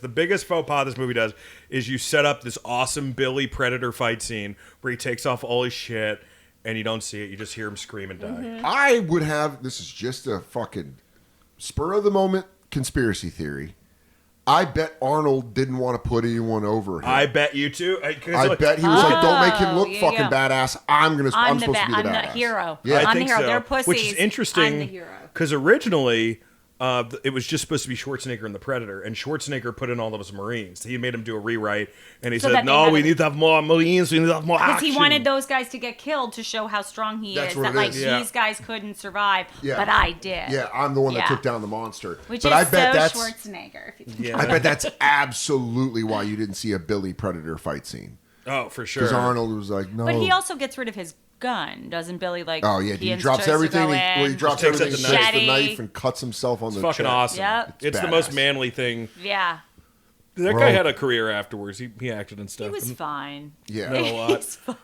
The biggest faux pas this movie does is you set up this awesome Billy Predator fight scene where he takes off all his shit and you don't see it. You just hear him scream and die. Mm-hmm. I would have, this is just a fucking spur of the moment conspiracy theory. I bet Arnold didn't want to put anyone over him. I bet you too. I bet he was like, don't make him look fucking badass. I'm supposed to be the badass. I'm the hero. Yeah. I'm the hero. So. They're pussies. Which is interesting. I'm the hero. Because originally, it was just supposed to be Schwarzenegger and the Predator, and Schwarzenegger put in all of his Marines. He made him do a rewrite, and he said, "No, we need to have more Marines. We need to have more action." Because he wanted those guys to get killed to show how strong he is. That like these guys couldn't survive, but I did. Yeah, I'm the one that took down the monster. Which but is I bet so that's Schwarzenegger. If you I bet that's absolutely why you didn't see a Billy Predator fight scene. Oh, for sure. Because Arnold was like, no. But he also gets rid of his gun, doesn't Billy? Like, oh yeah, he drops everything. He drops everything, takes the knife and cuts himself on the chest. Fucking awesome. Yep. It's the most manly thing. Yeah. That guy had a career afterwards. He acted and stuff. He was fine. Yeah, not a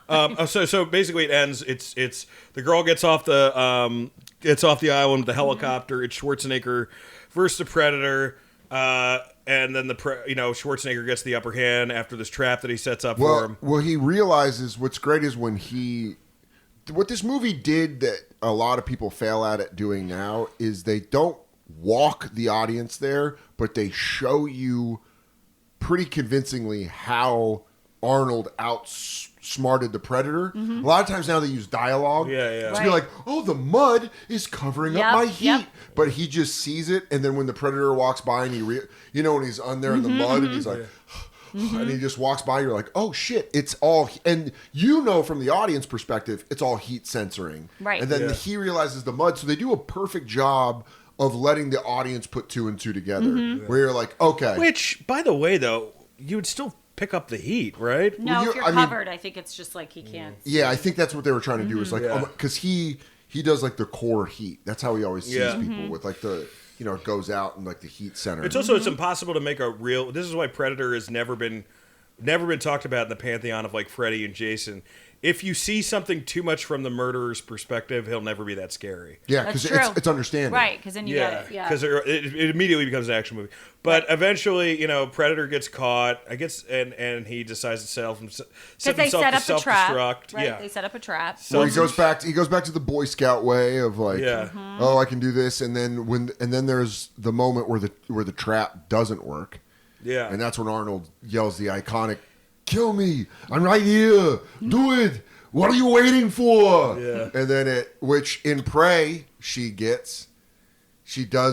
lot. So basically, it ends. It's the girl gets off the island with the helicopter. Mm-hmm. It's Schwarzenegger versus the Predator. And then Schwarzenegger gets the upper hand after this trap that he sets up for him. Well, he realizes what's great is what this movie did that a lot of people fail at doing now is they don't walk the audience there, but they show you pretty convincingly how Arnold outsmarted the Predator. Mm-hmm. A lot of times now they use dialogue to be like, oh, the mud is covering up my heat. But he just sees it, and then when the Predator walks by and when he's on there in the mud and he's like, and he just walks by, you're like, oh shit, it's all, and from the audience perspective, it's all heat censoring. Right. And then he realizes the mud, so they do a perfect job of letting the audience put two and two together, where you're like, okay. Which, by the way, though, you would still pick up the heat, right? No, if you're covered, I think it's just like he can't. Yeah, I think that's what they were trying to do. Is like, because he does like the core heat. That's how he always sees people with like the, it goes out in like the heat center. It's also it's impossible to make a real. This is why Predator has never been talked about in the pantheon of like Freddy and Jason. If you see something too much from the murderer's perspective, he'll never be that scary. Yeah, because it's understanding. Right, because then you get it. Yeah, because it immediately becomes an action movie. But eventually, Predator gets caught, I guess, and he decides to set himself to self-destruct. Right, they set up a trap. So he goes back to the Boy Scout way of like, oh, I can do this, and then there's the moment where the trap doesn't work. Yeah, and that's when Arnold yells the iconic, "Kill me! I'm right here! Do it! What are you waiting for?" Yeah. And then which in Prey she does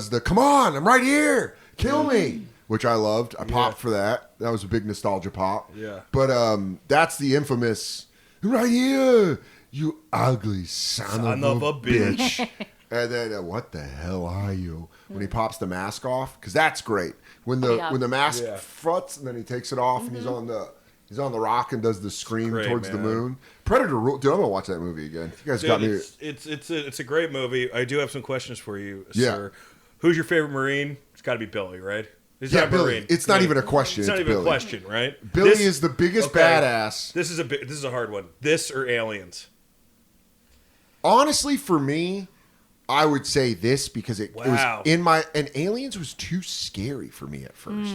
the "Come on! I'm right here! Kill me!" Which I loved. I popped for that. That was a big nostalgia pop. Yeah. But that's the infamous "Right here, you ugly son of a bitch." And then what the hell are you? When he pops the mask off, because that's great. When the mask fronts and then he takes it off and he's on the rock and does the scream towards the moon. Predator, dude, I'm gonna watch that movie again. You guys got me. It's a great movie. I do have some questions for you, sir. Who's your favorite Marine? It's got to be Billy, right? Billy. Marine. It's not even a question. It's not even a question, right? Billy is the biggest badass. This is a hard one. This or Aliens? Honestly, for me, I would say this because it was in my... And Aliens was too scary for me at first.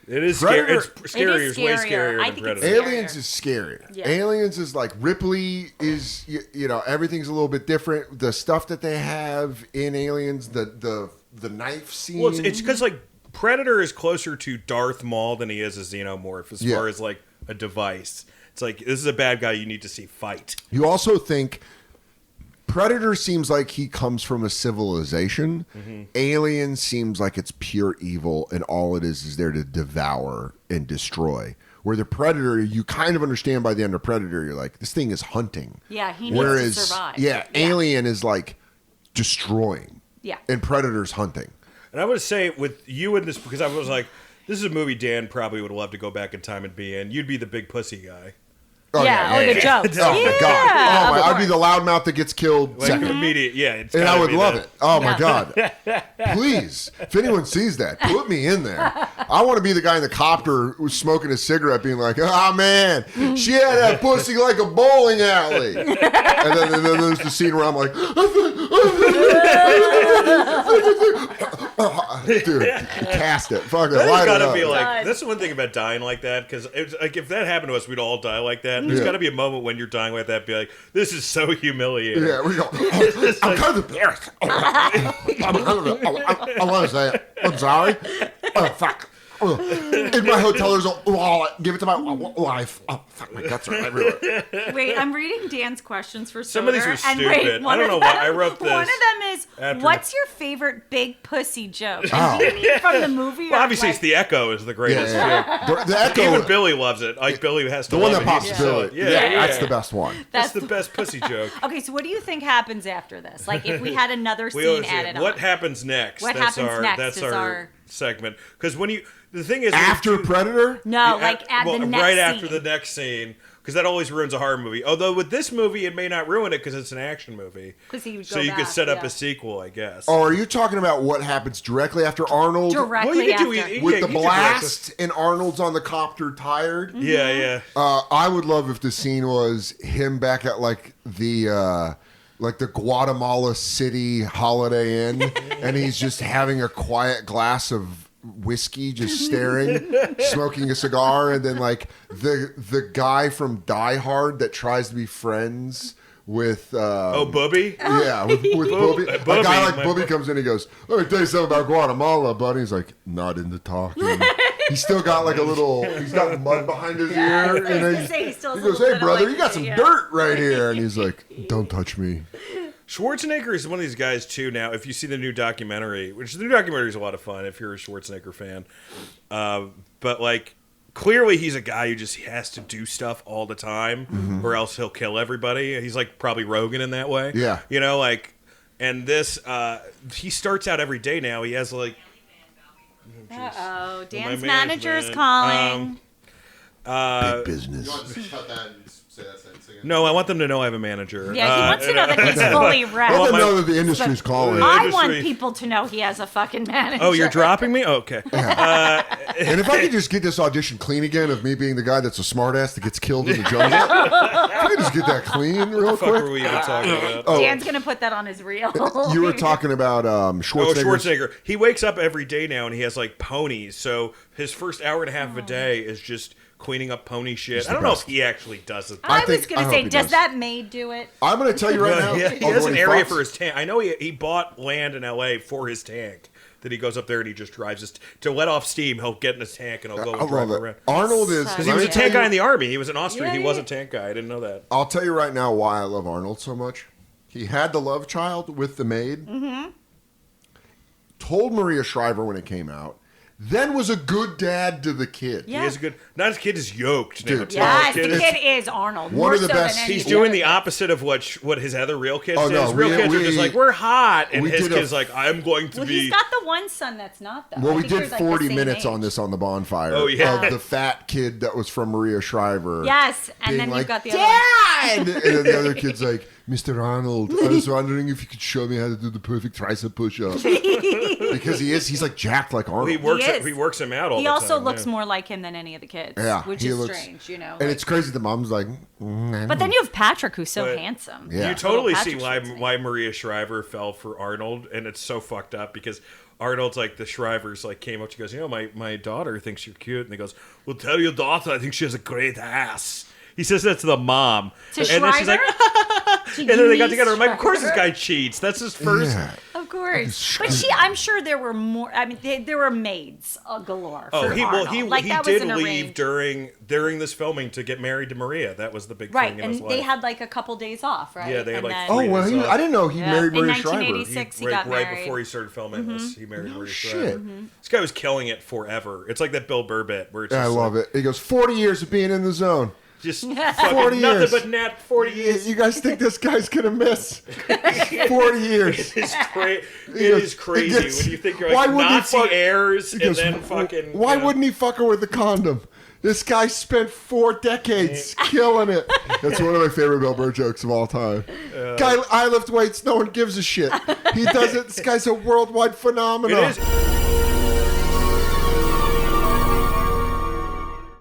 It is scary. It's scarier. It's way scarier than Predator. Aliens is scarier. Yeah. Aliens is like Ripley is, everything's a little bit different. The stuff that they have in Aliens, the knife scene. Well, it's because like Predator is closer to Darth Maul than he is a Xenomorph as far as like a device. It's like, this is a bad guy you need to see fight. You also think... Predator seems like he comes from a civilization. Mm-hmm. Alien seems like it's pure evil, and all it is there to devour and destroy. Where the Predator, you kind of understand by the end of Predator, you're like, this thing is hunting. Yeah, he needs to survive. Yeah, Alien is like destroying. Yeah. And Predator's hunting. And I would say with you in this, because I was like, this is a movie Dan probably would love to go back in time and be in. You'd be the big pussy guy. Oh, the jokes. Oh, my God. I'd be the loudmouth that gets killed like second. Immediate, and I would love it. Oh, my God. Please, if anyone sees that, put me in there. I want to be the guy in the copter who's smoking a cigarette being like, oh, man, she had that pussy like a bowling alley. And then there's the scene where I'm like, Dude, cast it. Fuck it. There's Light it gotta up. be like, that's the one thing about dying like that, because like if that happened to us, we'd all die like that. There's gotta be a moment when you're dying like that, be like, this is so humiliating. Yeah, we go. I'm kind of embarrassed. I want to say it. I'm sorry. Oh fuck. In my hotel, there's a wallet. Give it to my wife. Oh fuck, my guts are everywhere. Wait, I'm reading Dan's questions for Soder. Some of these were stupid. Wait, I don't know why I wrote this. One of them is, what's your favorite big pussy joke? Oh. Do you mean from the movie? Well, or obviously, like, it's the Echo is the greatest joke. The Echo. Even Billy loves it. Like Billy has to The one love that it. pops He's Billy. so- yeah. That's the best one. That's the best pussy joke. Okay, so what do you think happens after this? Like, if we had another We scene always say, added on. what happens next? What that's happens next That's is our our- segment. Because the thing is, After Predator? No, like at well, the next right scene. after the next scene, because that always ruins a horror movie. Although with this movie, it may not ruin it because it's an action movie. Because he would So go you back, could set up yeah. a sequel, I guess. Oh, are you talking about what happens directly after Arnold? Directly Well, you could do after. it- With Yeah, the you could blast and Arnold's on the copter tired? Yeah, yeah. I would love if the scene was him back at like the Guatemala City Holiday Inn, and he's just having a quiet glass of whiskey, just staring, smoking a cigar, and then like the guy from Die Hard that tries to be friends with Booby? yeah, with Booby. A Booby, guy like my Booby comes in, he goes, "Let me tell you something about Guatemala, buddy." He's like, "Not into talking." He's still got like he's got mud behind his ear. I was And gonna say, he still he has a goes, little "Hey, bit of, brother, like, you got some yeah. dirt right here." And he's like, "Don't touch me." Schwarzenegger is one of these guys too. Now, if you see the new documentary, which the new documentary is a lot of fun if you're a Schwarzenegger fan, but like clearly he's a guy who just has to do stuff all the time, or else he'll kill everybody. He's like probably Rogan in that way. Yeah. you know, like, and this he starts out every day now. He has like. Uh-oh, Dan's My manager's management. calling. Big business. You want to cut that and say that sentence again? No, I want them to know I have a manager. Yeah, he wants to know that he's fully Let wrapped. them know that the industry's calling. I industry- want people to know he has a fucking manager. Oh, you're dropping me? Oh, okay. And if I could just get this audition clean again of me being the guy that's a smartass that gets killed in the jungle, if I could just get that clean real What the fuck were quick. we even talking about? Dan's gonna put that on his reel. You were talking about Oh, Schwarzenegger's. Schwarzenegger. He wakes up every day now and he has like ponies. So his first hour and a half of a day is just cleaning up pony shit. I don't know if he actually does it. I was I gonna hope say, he does does. that maid do it? I'm going to tell you right now. Yeah, he although has an when area fucks- for his tank. I know he bought land in LA for his tank. That he goes up there and he just drives his to let off steam. He'll get in his tank and he'll go I and drive love around. it. Arnold is. Because He let was me a tell tank you- guy in the army. He was an Austrian. Yeah, He was yeah. a tank guy. I didn't know that. I'll tell you right now why I love Arnold so much. He had the love child with the maid. Told Maria Shriver when it came out. Then was a good dad to the kid. Yeah. He is a good. Not his kid is yoked. Dude, now, too. Yes, His the kid is- kid is Arnold. One More of the so best- Than any He's of doing the the other opposite of what his other real kids Oh, do. no, His real kids are just like, we're hot. And we his did a- kid's like, I'm going to Well, be. he's got the one son that's not though. Well, I we think did they're, like, the 40 same minutes age. on this on the bonfire. Oh, yeah. Of the fat kid that was from Maria Shriver. Yes, and being then like, you've got the other one. Dad! And then the other kid's like, Mr. Arnold, I was wondering if you could show me how to do the perfect tricep push-up. Because he's like jacked like Arnold. He works. He is. He works him out all He the also time. looks yeah. more like him than any of the kids. Yeah, which he is looks- strange, you know. And like- it's crazy the mom's like, but then you have Patrick, who's so But- handsome. Yeah. You totally Little see Patrick why Maria Shriver fell for Arnold, and it's so fucked up because Arnold's like the Shrivers like came up. She goes, my daughter thinks you're cute, and he goes, well, tell your daughter I think she has a great ass. He says that to the mom, To and then she's like, To and then they got Eunice together. I'm like, of course this Shriver. guy cheats. That's his first. Yeah. Of course. But I'm sure there were more. I mean, there were maids galore. Oh, for he Arnold. Like, he that was did an leave arranged- during this filming to get married to Maria. That was the big Right, thing in his and life. they had like a couple days off, right? Yeah, they had, And like, then- three Oh, well, days off. I didn't know he Yeah. married In Maria Shriver. 1986. He right, got right married. before he started filming this, he married Maria shit. Shriver. This guy was killing it forever. It's like that Bill Burr bit where it's Yeah, I just love it. He goes, 40 years of being in the zone. Just 40 fucking nothing years. but net 40 years. You guys think this guy's going to miss? 40 years. It's it goes- is crazy he gets- when you think you're why like wouldn't he Nazi fuck- heirs He and goes, then fucking. Why wouldn't he fuck her with the condom? This guy spent 4 decades killing it. That's one of my favorite Bill Burr jokes of all time. Guy, I lift weights, no one gives a shit. He does it. This guy's a worldwide phenomenon. It is.